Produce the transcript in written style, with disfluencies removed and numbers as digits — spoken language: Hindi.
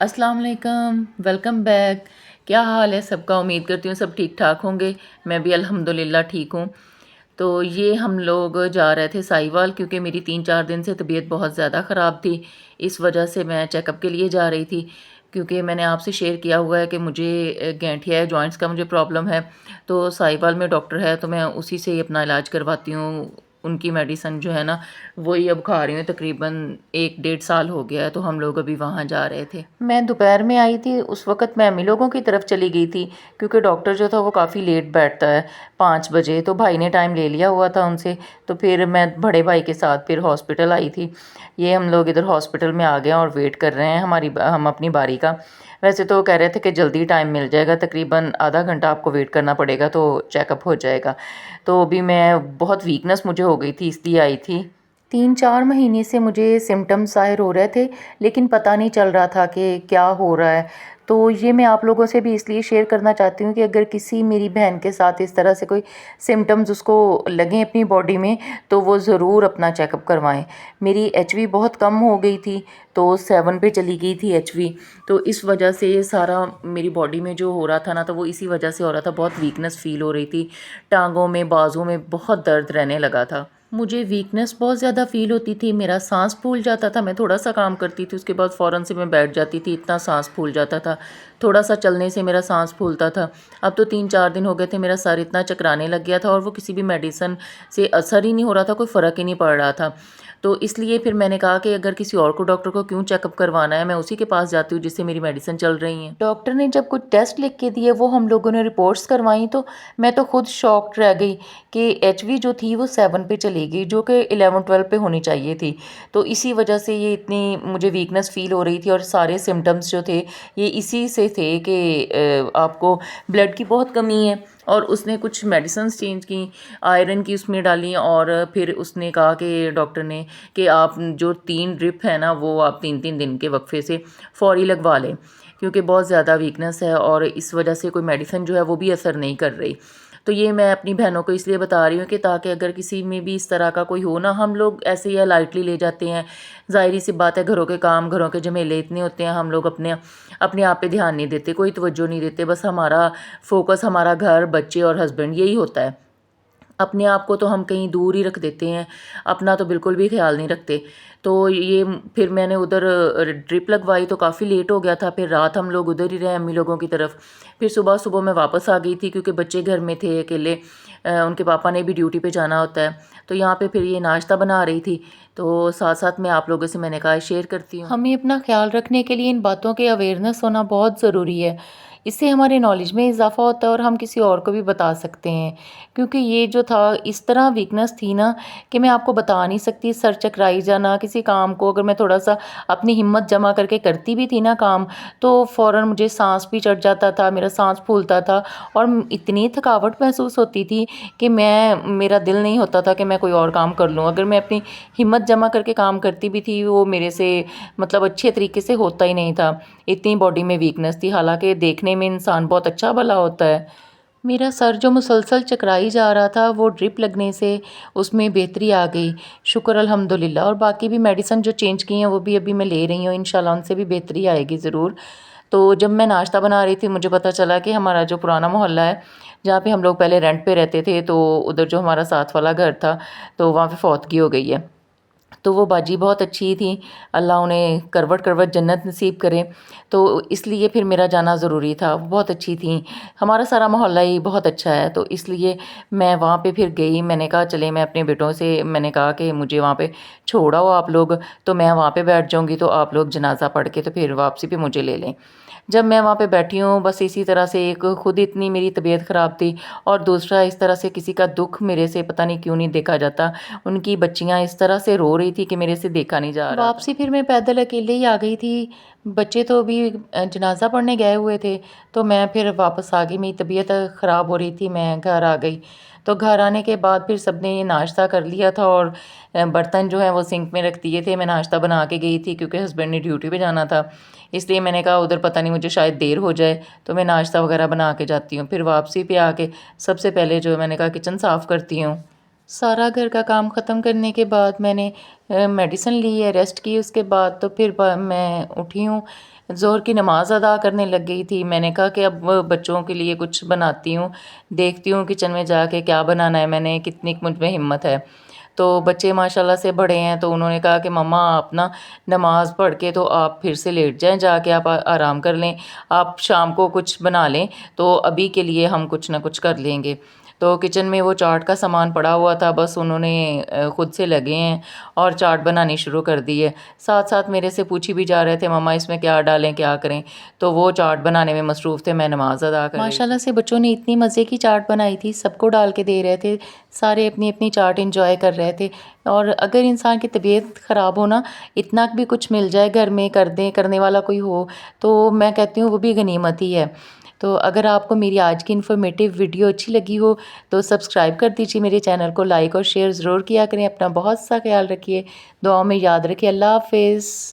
अस्सलाम वालेकुम, वेलकम बैक। क्या हाल है सबका? उम्मीद करती हूँ सब ठीक ठाक होंगे। मैं भी अल्हम्दुलिल्लाह ठीक हूँ। तो ये हम लोग जा रहे थे साहिवाल, क्योंकि मेरी 3-4 दिन से तबीयत बहुत ज़्यादा ख़राब थी। इस वजह से मैं चेकअप के लिए जा रही थी, क्योंकि मैंने आपसे शेयर किया हुआ है कि मुझे गैंठिया जॉइंट्स का मुझे प्रॉब्लम है। तो साहिवाल में डॉक्टर है, तो मैं उसी से ही अपना इलाज करवाती हूँ। उनकी मेडिसिन जो है ना, वही अब खा रही हूँ। तकरीबन 1-1.5 साल हो गया है, तो हम लोग अभी वहाँ जा रहे थे। मैं दोपहर में आई थी, उस वक़्त मैं अम्मी लोगों की तरफ चली गई थी, क्योंकि डॉक्टर जो था वो काफ़ी लेट बैठता है, 5 बजे। तो भाई ने टाइम ले लिया हुआ था उनसे, तो फिर मैं बड़े भाई के साथ फिर हॉस्पिटल आई थी। ये हम लोग इधर हॉस्पिटल में आ गए हैं और वेट कर रहे हैं हम अपनी बारी का। वैसे तो कह रहे थे कि जल्दी टाइम मिल जाएगा, तकरीबन आधा घंटा आपको वेट करना पड़ेगा तो चेकअप हो जाएगा। तो अभी मैं बहुत वीकनेस मुझे हो गई थी, इसलिए आई थी। 3-4 महीने से मुझे सिम्पटम्स ज़ाहिर हो रहे थे, लेकिन पता नहीं चल रहा था कि क्या हो रहा है। तो ये मैं आप लोगों से भी इसलिए शेयर करना चाहती हूँ कि अगर किसी मेरी बहन के साथ इस तरह से कोई सिम्पटम्स उसको लगें अपनी बॉडी में, तो वो ज़रूर अपना चेकअप करवाएं। मेरी एचवी बहुत कम हो गई थी, तो 7 पे चली गई थी एचवी। तो इस वजह से ये सारा मेरी बॉडी में जो हो रहा था ना, तो वो इसी वजह से हो रहा था। बहुत वीकनेस फ़ील हो रही थी, टाँगों में, बाजुओं में बहुत दर्द रहने लगा था। मुझे वीकनेस बहुत ज़्यादा फ़ील होती थी, मेरा सांस फूल जाता था। मैं थोड़ा सा काम करती थी, उसके बाद फ़ौरन से मैं बैठ जाती थी, इतना सांस फूल जाता था। थोड़ा सा चलने से मेरा सांस फूलता था। अब तो 3-4 दिन हो गए थे, मेरा सर इतना चकराने लग गया था, और वो किसी भी मेडिसिन से असर ही नहीं हो रहा था, कोई फ़र्क ही नहीं पड़ रहा था। तो इसलिए फिर मैंने कहा कि अगर किसी और को, डॉक्टर को क्यों चेकअप करवाना है, मैं उसी के पास जाती हूँ जिससे मेरी मेडिसिन चल रही हैं। डॉक्टर ने जब कुछ टेस्ट लिख के दिए, वो हम लोगों ने रिपोर्ट्स करवाई, तो मैं तो खुद शॉक्ड रह गई कि एचवी जो थी वो 7 पे चली गई, जो कि 11-12 पे होनी चाहिए थी। तो इसी वजह से ये इतनी मुझे वीकनेस फ़ील हो रही थी, और सारे सिम्टम्स जो थे ये इसी से थे कि आपको ब्लड की बहुत कमी है। और उसने कुछ मेडिसिन्स चेंज की, आयरन की उसमें डाली, और फिर उसने कहा कि डॉक्टर ने कि आप जो 3 ड्रिप है ना, वो आप 3-3 दिन के वक्फे से फ़ौरी लगवा लें, क्योंकि बहुत ज़्यादा वीकनेस है, और इस वजह से कोई मेडिसिन जो है वो भी असर नहीं कर रही। तो ये मैं अपनी बहनों को इसलिए बता रही हूँ कि ताकि अगर किसी में भी इस तरह का कोई हो ना, हम लोग ऐसे ही लाइटली ले जाते हैं। ज़ाहिर सी बात है, घरों के काम, घरों के झमेले इतने होते हैं, हम लोग अपने अपने आप पे ध्यान नहीं देते, कोई तवज्जो नहीं देते। बस हमारा फोकस हमारा घर, बच्चे और हस्बैंड, यही होता है। अपने आप को तो हम कहीं दूर ही रख देते हैं, अपना तो बिल्कुल भी ख्याल नहीं रखते। तो ये फिर मैंने उधर ड्रिप लगवाई, तो काफ़ी लेट हो गया था। फिर रात हम लोग उधर ही रहे अम्मी लोगों की तरफ। फिर सुबह सुबह मैं वापस आ गई थी, क्योंकि बच्चे घर में थे अकेले। उनके पापा ने भी ड्यूटी पे जाना होता है। तो यहाँ पे फिर ये नाश्ता बना रही थी, तो साथ साथ मैं आप लोगों से मैंने कहा शेयर करती हूँ। हमें अपना ख्याल रखने के लिए इन बातों के अवेयरनेस होना बहुत ज़रूरी है। इससे हमारे नॉलेज में इजाफ़ा होता है, और हम किसी और को भी बता सकते हैं। क्योंकि ये जो था, इस तरह वीकनेस थी ना कि मैं आपको बता नहीं सकती। सर चकराई जाना, किसी काम को अगर मैं थोड़ा सा अपनी हिम्मत जमा करके करती भी थी ना काम, तो फ़ौरन मुझे सांस भी चढ़ जाता था, मेरा सांस फूलता था, और इतनी थकावट महसूस होती थी कि मेरा दिल नहीं होता था कि मैं कोई और काम कर लूँ। अगर मैं अपनी हिम्मत जमा करके काम करती भी थी, वो मेरे से मतलब अच्छे तरीके से होता ही नहीं था, इतनी बॉडी में वीकनेस थी। हालांकि देखने में इंसान बहुत अच्छा भला होता है। मेरा सर जो मुसलसल चकराई जा रहा था, वो ड्रिप लगने से उसमें बेहतरी आ गई, शुक्र अल्हम्दुलिल्लाह। और बाकी भी मेडिसिन जो चेंज की हैं, वो भी अभी मैं ले रही हूँ, इंशाल्लाह उनसे भी बेहतरी आएगी ज़रूर। तो जब मैं नाश्ता बना रही थी, मुझे पता चला कि हमारा जो पुराना मोहल्ला है, जहाँ पे हम लोग पहले रेंट पे रहते थे, तो उधर जो हमारा साथ वाला घर था, तो वहाँ पे फौतगी हो गई है। तो वो बाजी बहुत अच्छी थी, अल्लाह उन्हें करवट करवट जन्नत नसीब करे। तो इसलिए फिर मेरा जाना ज़रूरी था। वो बहुत अच्छी थी, हमारा सारा मोहल्ला ही बहुत अच्छा है, तो इसलिए मैं वहाँ पे फिर गई। मैंने कहा चले, मैं अपने बेटों से मैंने कहा कि मुझे वहाँ पे छोड़ आओ आप लोग, तो मैं वहाँ पे बैठ जाऊँगी, तो आप लोग जनाजा पढ़ के तो फिर वापसी पे मुझे ले लें। जब मैं वहाँ पे बैठी हूँ, बस इसी तरह से, एक खुद इतनी मेरी तबीयत ख़राब थी, और दूसरा इस तरह से किसी का दुख मेरे से पता नहीं क्यों नहीं देखा जाता। उनकी बच्चियाँ इस तरह से रो रही थी कि मेरे से देखा नहीं जा रहा था। वापसी फिर मैं पैदल अकेले ही आ गई थी। बच्चे तो अभी जनाजा पढ़ने गए हुए थे, तो मैं फिर वापस आ गई। मेरी तबीयत ख़राब हो रही थी, मैं घर आ गई। तो घर आने के बाद फिर सबने नाश्ता कर लिया था, और बर्तन जो है वो सिंक में रख दिए थे। मैं नाश्ता बना के गई थी, क्योंकि हस्बैंड ने ड्यूटी पे जाना था, इसलिए मैंने कहा उधर पता नहीं मुझे शायद देर हो जाए, तो मैं नाश्ता वगैरह बना के जाती हूँ। फिर वापसी पे आके सबसे पहले जो मैंने कहा किचन साफ़ करती हूँ। सारा घर का काम ख़त्म करने के बाद मैंने मेडिसिन ली है, रेस्ट की। उसके बाद तो फिर मैं उठी हूँ। ज़ोहर की नमाज़ अदा करने लग गई थी। मैंने कहा कि अब बच्चों के लिए कुछ बनाती हूँ, देखती हूँ किचन में जाके क्या बनाना है मैंने, कितनी मुझ में हिम्मत है। तो बच्चे माशाल्लाह से बड़े हैं, तो उन्होंने कहा कि मम्मा आप ना नमाज़ पढ़ के तो आप फिर से लेट जाएँ, जाके आप आराम कर लें, आप शाम को कुछ बना लें, तो अभी के लिए हम कुछ ना कुछ कर लेंगे। तो किचन में वो चाट का सामान पड़ा हुआ था, बस उन्होंने खुद से लगे हैं और चाट बनानी शुरू कर दी है। साथ-साथ मेरे से पूछी भी जा रहे थे, मम्मा इसमें क्या डालें, क्या करें? तो वो चाट बनाने में मसरूफ़ थे, मैं नमाज़ अदा कर रही थी। माशाल्लाह से बच्चों ने इतनी मज़े की चाट बनाई थी, सबको डाल के दे रहे थे, सारे अपनी-अपनी चाट एन्जॉय कर रहे थे। और अगर इंसान की तबीयत ख़राब हो ना, इतना भी कुछ मिल जाए घर में करने वाला कोई हो, तो मैं कहती हूँ वो भी गनीमत ही है। तो अगर आपको मेरी आज की इन्फॉर्मेटिव वीडियो अच्छी लगी हो, तो सब्सक्राइब कर दीजिए मेरे चैनल को, लाइक और शेयर ज़रूर किया करें। अपना बहुत सा ख़्याल रखिए, दुआओं में याद रखिए। अल्लाह हाफ़िज़।